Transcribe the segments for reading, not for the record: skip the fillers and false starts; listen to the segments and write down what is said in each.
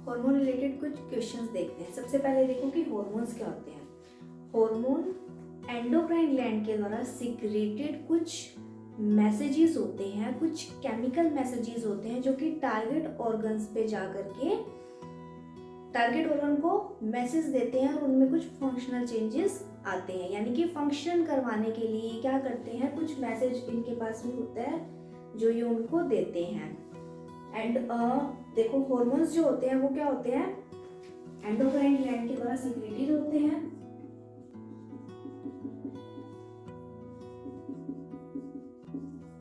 Hormone related कुछ questions देखते हैं। सबसे पहले देखो कि हार्मोन्स क्या होते हैं। हार्मोन एंडोक्राइन ग्लैंड के द्वारा सिक्रेटेड कुछ मैसेजेस होते हैं, कुछ केमिकल मैसेजेस होते हैं जो कि टारगेट ऑर्गन्स पे जाकर के टारगेट ऑर्गन को मैसेज देते हैं और उनमें कुछ फंक्शनल चेंजेस आते हैं। यानी कि फंक्शन करवाने के लिए क्या करते हैं, कुछ मैसेज इनके पास में होता है जो ये उनको देते हैं। एंड देखो हार्मोन्स जो होते हैं वो क्या होते हैं, एंडोक्राइन ग्लैंड के द्वारा सिक्रेटेड होते हैं।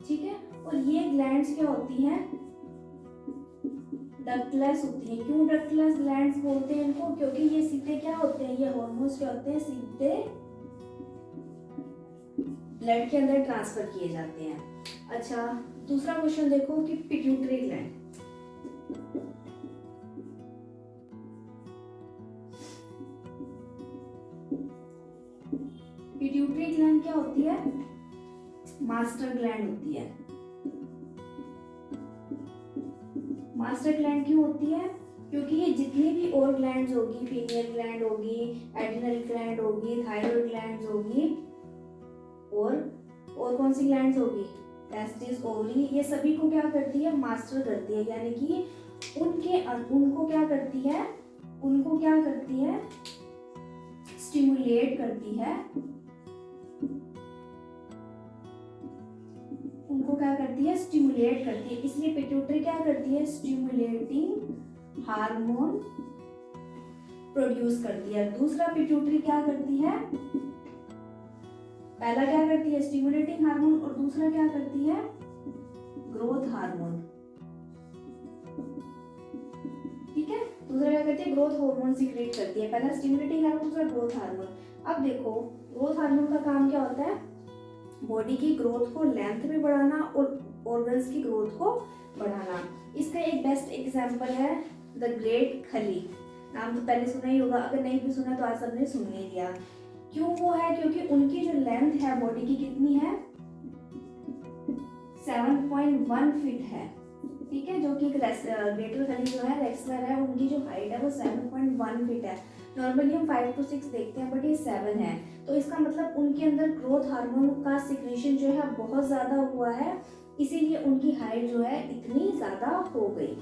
ठीक है, और ये ग्लैंड्स क्या होती हैं, डक्टलेस होती हैं। क्यों डक्टलेस ग्लैंड्स बोलते हैं इनको, क्योंकि ये सीधे क्या होते हैं, ये हार्मोन्स क्या होते हैं, सीधे ब्लड के अंदर ट्रांसफर किए जाते हैं। अच्छा, दूसरा क्वेश्चन देखो कि पिट्यूटरी ग्लैंड। पिट्यूटरी ग्लैंड क्या होती है, मास्टर ग्लैंड होती है। मास्टर ग्लैंड क्यों होती है, क्योंकि ये जितनी भी और ग्लैंड्स होगी, पीनियल ग्लैंड होगी, एड्रिनल ग्लैंड होगी, थायराइड ग्लैंड्स होगी, और कौन सी ग्लैंड्स होगी, टेस्टिस, ओवरी, ये सभी को क्या करती है, मास्टर करती है। यानी कि उनको क्या करती है, स्टिमुलेट करती है, स्टिमुलेट करती है। इसलिए पिट्यूटरी क्या करती है, स्टिमुलेटिंग हार्मोन प्रोड्यूस करती है। दूसरा पिट्यूटरी क्या करती है, पहला क्या करती है, स्टिमुलेटिंग हार्मोन, और दूसरा क्या करती है, ग्रोथ हार्मोन। ठीक है, दूसरा क्या करती है, ग्रोथ हार्मोन सीक्रेट करती है। पहला स्टिमुलेटिंग हार्मोन, दूसरा ग्रोथ हार्मोन। अब देखो ग्रोथ हार्मोन का काम क्या होता है, बॉडी की ग्रोथ को लेंथ में बढ़ाना और ऑर्गन्स की ग्रोथ को बढ़ाना। इसका एक बेस्ट एग्जांपल है द ग्रेट खली। नाम तो पहले सुना ही होगा, अगर नहीं भी सुना तो आज सबने सुन ही लिया। क्यों वो है, क्योंकि उनकी जो लेंथ है बॉडी की कितनी है, 7.1 फीट है। ठीक है, जो कि ग्रेटर खली जो है, रेक्सलर है, उनकी जो हाइट है वो 7.1 फीट है। नॉर्मली हम 5 to 6 देखते हैं, बट ये 7 है। तो इसका मतलब उनके अंदर ग्रोथ हार्मोन का सिक्रेशन जो है बहुत ज्यादा हुआ है, इसीलिए उनकी हाइट जो है इतनी ज्यादा हो गई।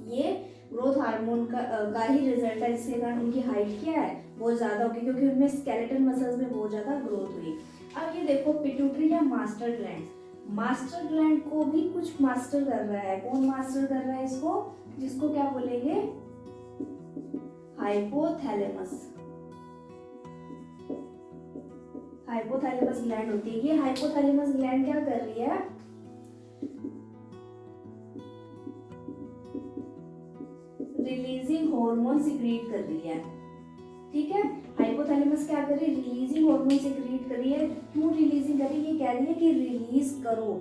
ये ग्रोथ हार्मोन का ही रिजल्ट है, जिसके कारण उनकी हाइट क्या है, बहुत ज्यादा होगी, क्योंकि उनमें स्केलेटल मसल्स में बहुत ज्यादा ग्रोथ हुई। अब ये देखो पिट्यूटरी या मास्टर ग्लैंड, मास्टर ग्लैंड को भी कुछ मास्टर कर रहा है। कौन मास्टर कर रहा है इसको, जिसको क्या बोलेंगे, हाइपोथैलेमस। हाइपोथैलेमस ग्लैंड होती है। ये हाइपोथैलेमस ग्लैंड क्या कर रही है, रिलीजिंग हार्मोन सीक्रेट कर रही है। ठीक है, हाइपोथैलेमस क्या कर रही है, रिलीजिंग हार्मोन सीक्रेट कर रही है। क्यों रिलीजिंग कर रही है, ये कह रही है कि रिलीज करो।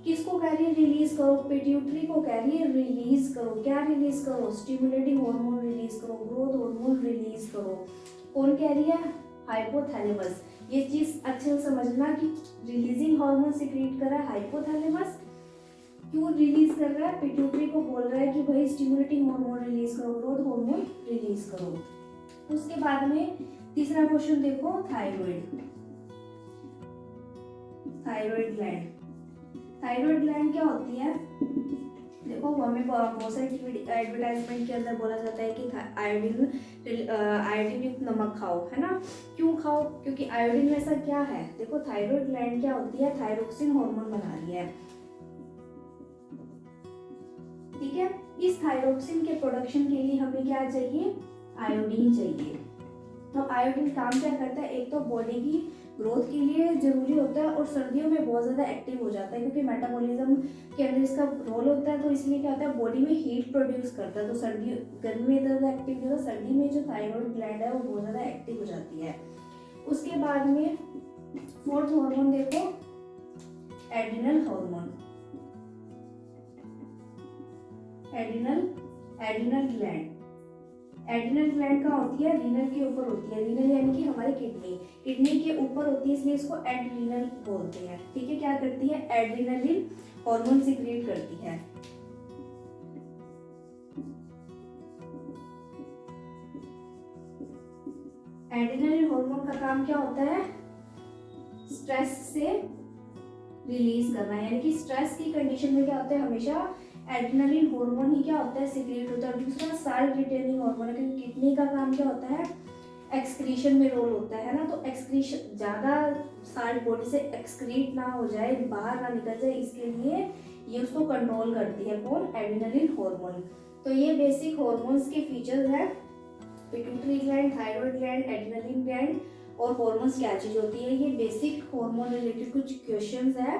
किसको कह रही है रिलीज करो, पिट्यूटरी को कह रही है रिलीज करो। क्या रिलीज करो, स्टिमुलेटिंग हार्मोन रिलीज करो, ग्रोथ हार्मोन रिलीज करो। कौन कह रही है, हाइपोथैलेमस। ये चीज अच्छे से समझना कि रिलीजिंग हार्मोन सीक्रेट कर रहा है हाइपोथैलेमस। क्यों रिलीज कर रहा है, पिट्यूटरी को बोल रहा है कि भाई स्टिमुलेटिंग हार्मोन रिलीज करो, ग्रोथ हार्मोन रिलीज करो। उसके बाद में तीसरा क्वेश्चन देखो, thyroid. Thyroid gland, thyroid gland क्या होती है, देखो हमें बहुत सारे एडवर्टाइजमेंट के अंदर बोला जाता है कि आयोडीन युक्त नमक खाओ, है ना। क्यों खाओ, क्योंकि आयोडीन में ऐसा क्या है, देखो थायराइड ग्लैंड क्या होती है, थायरोक्सिन हार्मोन बना रही है। ठीक है, इस थायरोक्सिन के प्रोडक्शन के लिए हमें क्या चाहिए, आयोडीन चाहिए। तो आयोडीन काम क्या करता है, एक तो बॉडी की ग्रोथ के लिए जरूरी होता है, और सर्दियों में बहुत ज्यादा एक्टिव हो जाता है, क्योंकि मेटाबॉलिज्म के अंदर इसका रोल होता है। तो इसलिए क्या होता है, बॉडी में हीट प्रोड्यूस करता है। तो सर्दी, गर्मी में इतना एक्टिव नहीं होता, सर्दी में जो थायराइड ग्लैंड है वो बहुत ज्यादा एक्टिव हो जाती है। उसके बाद में फोर्थ हार्मोन देखो, adrenal hormone. Adrenal gland, adrenal gland कहाँ होती है, रीनल के ऊपर होती है। रीनल यानी कि हमारी किडनी के ऊपर होती है, इसलिए इसको एड्रिनल बोलते हैं। ठीक है, क्या करती है, एड्रिनलिन हार्मोन सीक्रेट करती है। एड्रेनलिन हार्मोन का काम क्या होता है? स्ट्रेस से रिलीज करना, यानी कि स्ट्रेस की कंडीशन में क्या होता है, हमेशा एड्रेनलिन हार्मोन ही क्या होता है, सिक्रीट होता है। दूसरा साल्ट रिटेनिंग हार्मोन है, क्योंकि किडनी का काम क्या होता है, एक्सक्रीशन में रोल होता है ना। तो एक्सक्रीशन, ज़्यादा साल्ट बॉडी से एक्सक्रीट ना हो जाए, बाहर ना निकल जाए, इसके लिए ये उसको कंट्रोल करती है। कौन? Adrenaline hormone. तो ये बेसिक हार्मोन्स के फीचर्स हैं, pituitary gland, thyroid gland, adrenaline gland और हार्मोन्स क्या चीज होती है। ये बेसिक हार्मोन रिलेटेड कुछ क्वेश्चंस है